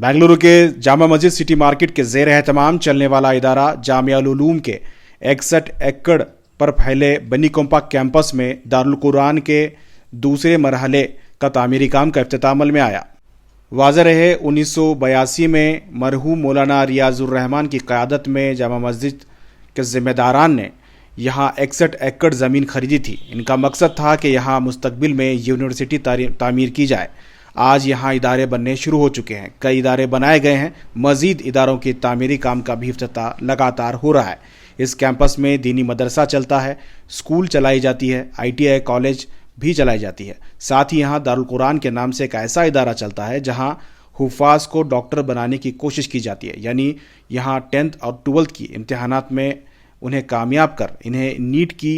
बेंगलुरु के Jama Masjid city market के ज़ेर एहतमाम चलने वाला इदारा जामिया उल उलूम के 61 एकड़ पर फैले बनी कॉम्पैक्ट कैंपस में दारुल कुरान के दूसरे मरहले का तामीरी काम का इफ्तिताह अमल में आया। वाज़ेह रहे 1982 में मरहूम मौलाना रियाजुर रहमान की क़यादत में जामा मस्जिद के ज़िम्मेदारान ने यहाँ 61 एकड़ ज़मीन खरीदी थी। इनका मकसद था कि यहाँ मुस्तकबिल में यूनिवर्सिटी तामीर की जाए। आज यहाँ इदारे बनने शुरू हो चुके हैं, कई इदारे बनाए गए हैं। मज़ीद इदारों की तामीरी काम का भी इफ्तिताह लगातार हो रहा है। इस कैंपस में दीनी मदरसा चलता है, स्कूल चलाई जाती है, ITI कॉलेज भी चलाई जाती है। साथ ही यहाँ दारुल कुरान के नाम से एक ऐसा इदारा चलता है जहाँ हुफ़ाज़ को डॉक्टर बनाने की कोशिश की जाती है। यानी यहाँ 10th और 12th की इम्तिहानात में उन्हें कामयाब कर इन्हें नीट की